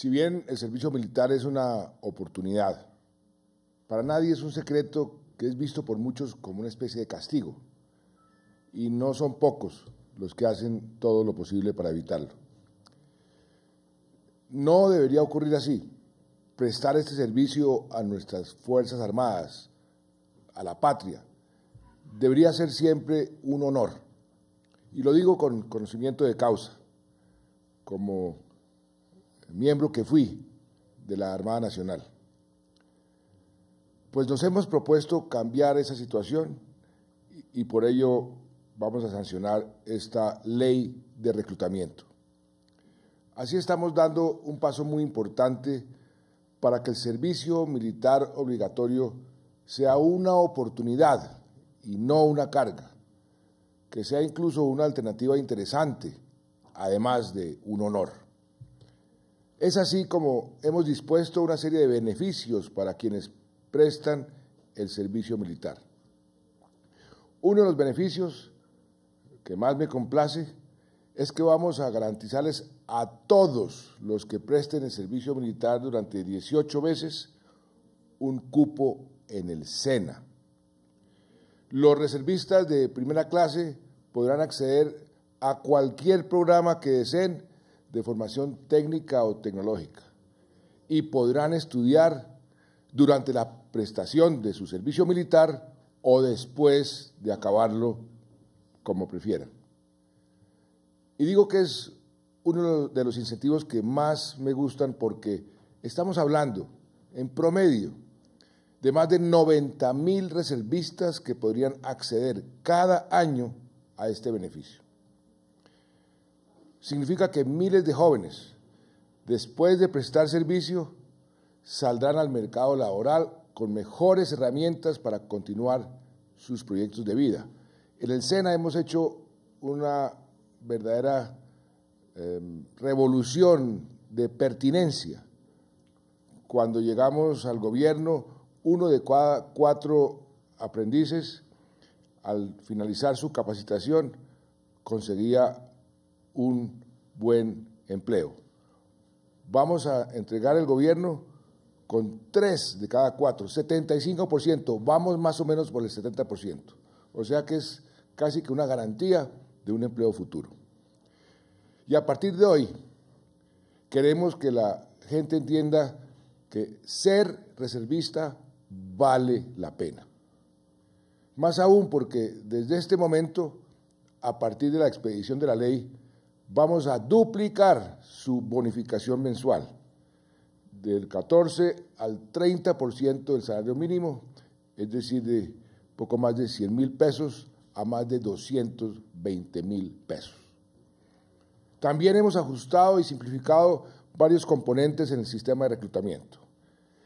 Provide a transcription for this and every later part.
Si bien el servicio militar es una oportunidad, para nadie es un secreto que es visto por muchos como una especie de castigo, y no son pocos los que hacen todo lo posible para evitarlo. No debería ocurrir así. Prestar este servicio a nuestras Fuerzas Armadas, a la patria, debería ser siempre un honor. Y lo digo con conocimiento de causa, como miembro que fui de la Armada Nacional. Pues nos hemos propuesto cambiar esa situación y por ello vamos a sancionar esta ley de reclutamiento. Así estamos dando un paso muy importante para que el servicio militar obligatorio sea una oportunidad y no una carga, que sea incluso una alternativa interesante, además de un honor. Es así como hemos dispuesto una serie de beneficios para quienes prestan el servicio militar. Uno de los beneficios que más me complace es que vamos a garantizarles a todos los que presten el servicio militar durante 18 meses un cupo en el SENA. Los reservistas de primera clase podrán acceder a cualquier programa que deseen de formación técnica o tecnológica y podrán estudiar durante la prestación de su servicio militar o después de acabarlo, como prefieran. Y digo que es uno de los incentivos que más me gustan porque estamos hablando, en promedio, de más de 90.000 reservistas que podrían acceder cada año a este beneficio. Significa que miles de jóvenes, después de prestar servicio, saldrán al mercado laboral con mejores herramientas para continuar sus proyectos de vida. En el SENA hemos hecho una verdadera revolución de pertinencia. Cuando llegamos al gobierno, 1 de cada 4 aprendices, al finalizar su capacitación, conseguía un buen empleo. Vamos a entregar el gobierno con 3 de cada 4, 75%, vamos más o menos por el 70%. O sea que es casi que una garantía de un empleo futuro. Y a partir de hoy, queremos que la gente entienda que ser reservista vale la pena. Más aún porque desde este momento, a partir de la expedición de la ley, vamos a duplicar su bonificación mensual, del 14 al 30% del salario mínimo, es decir, de poco más de 100.000 pesos a más de 220.000 pesos. También hemos ajustado y simplificado varios componentes en el sistema de reclutamiento.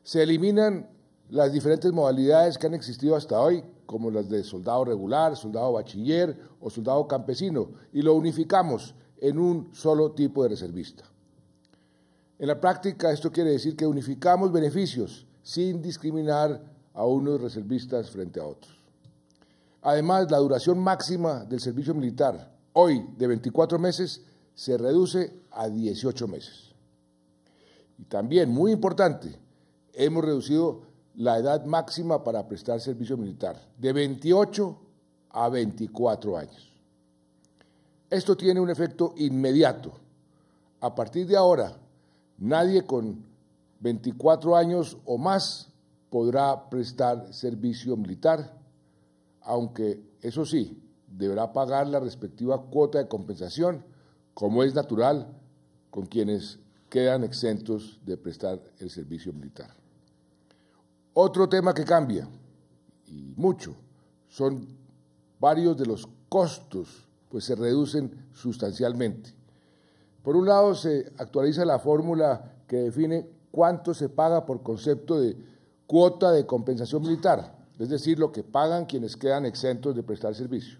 Se eliminan las diferentes modalidades que han existido hasta hoy, como las de soldado regular, soldado bachiller o soldado campesino, y lo unificamos en un solo tipo de reservista. En la práctica, esto quiere decir que unificamos beneficios sin discriminar a unos reservistas frente a otros. Además, la duración máxima del servicio militar, hoy de 24 meses, se reduce a 18 meses. Y también, muy importante, hemos reducido la edad máxima para prestar servicio militar, de 28 a 24 años. Esto tiene un efecto inmediato. A partir de ahora, nadie con 24 años o más podrá prestar servicio militar, aunque, eso sí, deberá pagar la respectiva cuota de compensación, como es natural con quienes quedan exentos de prestar el servicio militar. Otro tema que cambia, y mucho, son varios de los costos, pues se reducen sustancialmente. Por un lado, se actualiza la fórmula que define cuánto se paga por concepto de cuota de compensación militar, es decir, lo que pagan quienes quedan exentos de prestar servicio.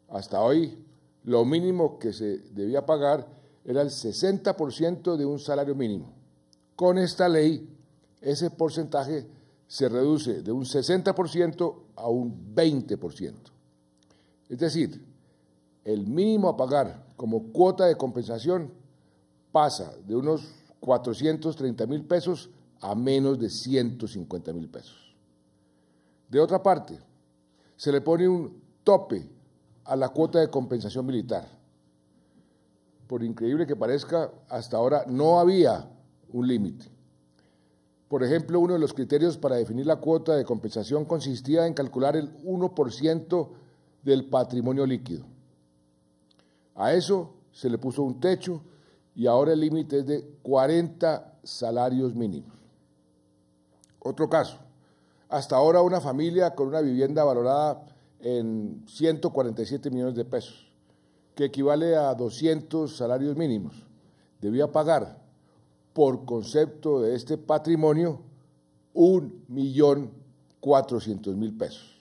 Hasta hoy, lo mínimo que se debía pagar era el 60% de un salario mínimo. Con esta ley, ese porcentaje se reduce de un 60% a un 20%. Es decir, el mínimo a pagar como cuota de compensación pasa de unos 430.000 pesos a menos de 150.000 pesos. De otra parte, se le pone un tope a la cuota de compensación militar. Por increíble que parezca, hasta ahora no había un límite. Por ejemplo, uno de los criterios para definir la cuota de compensación consistía en calcular el 1% del patrimonio líquido. A eso se le puso un techo y ahora el límite es de 40 salarios mínimos. Otro caso, hasta ahora una familia con una vivienda valorada en 147 millones de pesos, que equivale a 200 salarios mínimos, debía pagar por concepto de este patrimonio 1.400.000 pesos.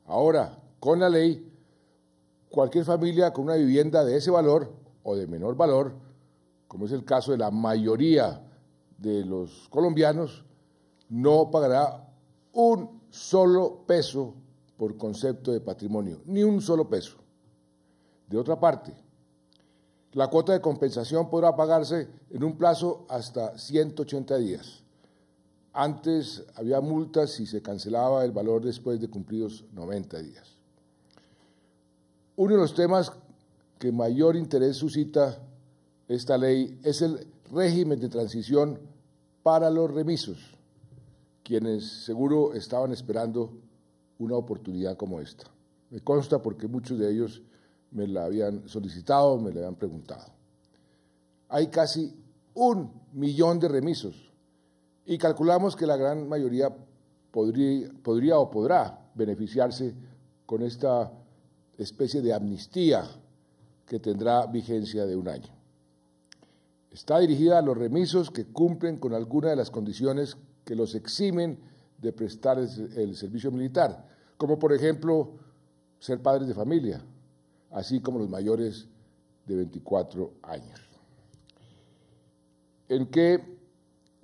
Ahora, con la ley, cualquier familia con una vivienda de ese valor o de menor valor, como es el caso de la mayoría de los colombianos, no pagará un solo peso por concepto de patrimonio, ni un solo peso. De otra parte, la cuota de compensación podrá pagarse en un plazo hasta 180 días. Antes había multas si se cancelaba el valor después de cumplidos 90 días. Uno de los temas que mayor interés suscita esta ley es el régimen de transición para los remisos, quienes seguro estaban esperando una oportunidad como esta. Me consta porque muchos de ellos me la habían solicitado, me la habían preguntado. Hay casi 1 millón de remisos y calculamos que la gran mayoría podría o podrá beneficiarse con esta especie de amnistía que tendrá vigencia de 1 año. Está dirigida a los remisos que cumplen con alguna de las condiciones que los eximen de prestar el servicio militar, como por ejemplo ser padres de familia, así como los mayores de 24 años. ¿En qué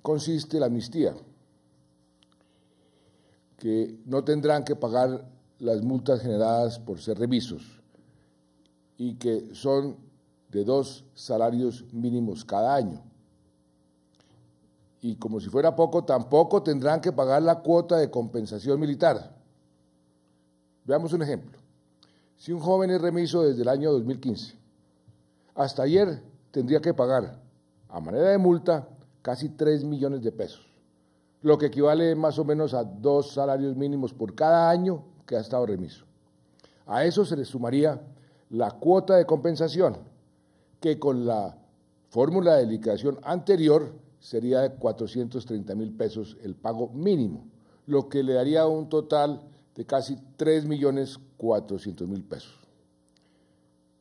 consiste la amnistía? Que no tendrán que pagar las multas generadas por ser remisos y que son de 2 salarios mínimos cada año. Y como si fuera poco, tampoco tendrán que pagar la cuota de compensación militar. Veamos un ejemplo. Si un joven es remiso desde el año 2015, hasta ayer tendría que pagar, a manera de multa, casi 3 millones de pesos, lo que equivale más o menos a 2 salarios mínimos por cada año que ha estado remiso. A eso se le sumaría la cuota de compensación, que con la fórmula de liquidación anterior sería de 430.000 pesos el pago mínimo, lo que le daría un total de casi 3.400.000 pesos.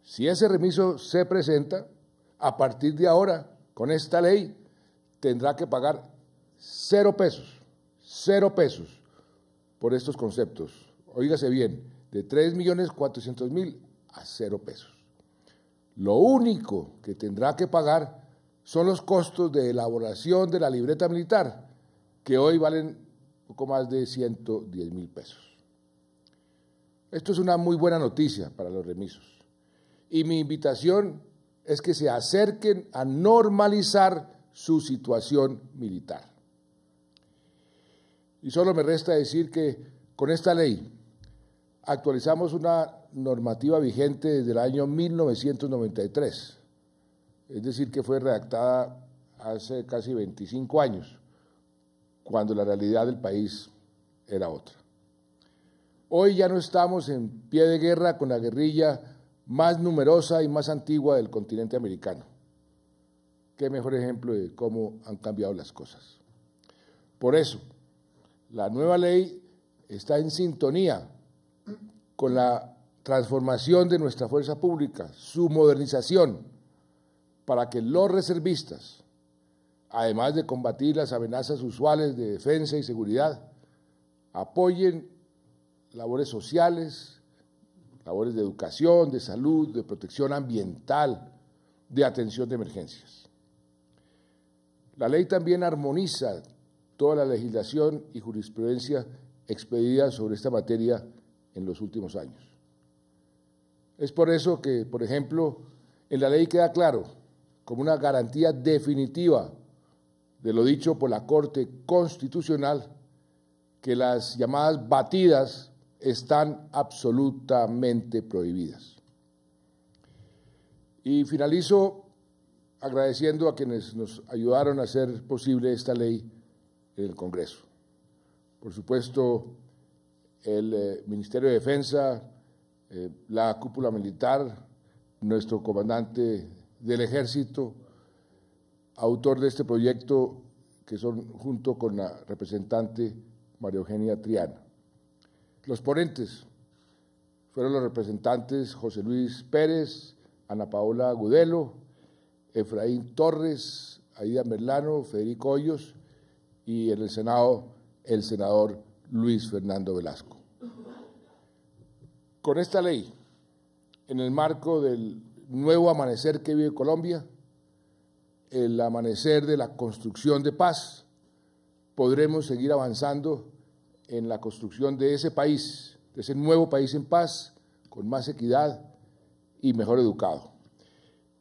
Si ese remiso se presenta, a partir de ahora, con esta ley, tendrá que pagar 0 pesos por estos conceptos. Óigase bien, de 3.400.000 a 0 pesos. Lo único que tendrá que pagar son los costos de elaboración de la libreta militar, que hoy valen poco más de 110.000 pesos. Esto es una muy buena noticia para los remisos. Y mi invitación es que se acerquen a normalizar su situación militar. Y solo me resta decir que con esta ley actualizamos una normativa vigente desde el año 1993, es decir, que fue redactada hace casi 25 años, cuando la realidad del país era otra. Hoy ya no estamos en pie de guerra con la guerrilla más numerosa y más antigua del continente americano. Qué mejor ejemplo de cómo han cambiado las cosas. Por eso, la nueva ley está en sintonía con la transformación de nuestra fuerza pública, su modernización, para que los reservistas, además de combatir las amenazas usuales de defensa y seguridad, apoyen labores sociales, labores de educación, de salud, de protección ambiental, de atención de emergencias. La ley también armoniza toda la legislación y jurisprudencia expedida sobre esta materia en los últimos años. Es por eso que, por ejemplo, en la ley queda claro, como una garantía definitiva de lo dicho por la Corte Constitucional, que las llamadas batidas están absolutamente prohibidas. Y finalizo agradeciendo a quienes nos ayudaron a hacer posible esta ley en el Congreso. Por supuesto, el Ministerio de Defensa, la cúpula militar, nuestro comandante del Ejército, autor de este proyecto, que son junto con la representante María Eugenia Triana. Los ponentes fueron los representantes José Luis Pérez, Ana Paola Gudelo, Efraín Torres, Aida Merlano, Federico Hoyos y en el Senado el senador Luis Fernando Velasco. Con esta ley, en el marco del nuevo amanecer que vive Colombia, el amanecer de la construcción de paz, podremos seguir avanzando en la construcción de ese país, de ese nuevo país en paz, con más equidad y mejor educado.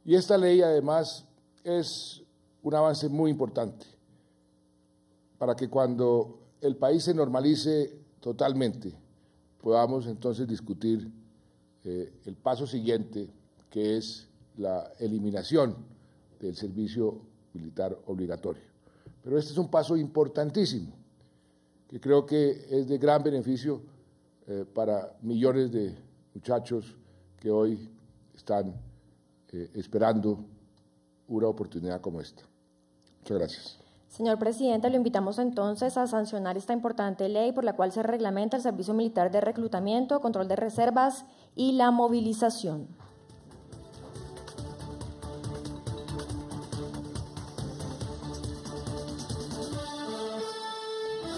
Y esta ley, además, es un avance muy importante para que cuando el país se normalice totalmente, podamos entonces discutir el paso siguiente, que es la eliminación del servicio militar obligatorio. Pero este es un paso importantísimo, que creo que es de gran beneficio para millones de muchachos que hoy están esperando una oportunidad como esta. Muchas gracias. Señor presidente, lo invitamos entonces a sancionar esta importante ley por la cual se reglamenta el servicio militar de reclutamiento, control de reservas y la movilización.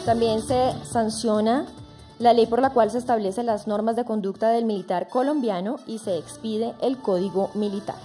También se sanciona la ley por la cual se establecen las normas de conducta del militar colombiano y se expide el Código Militar.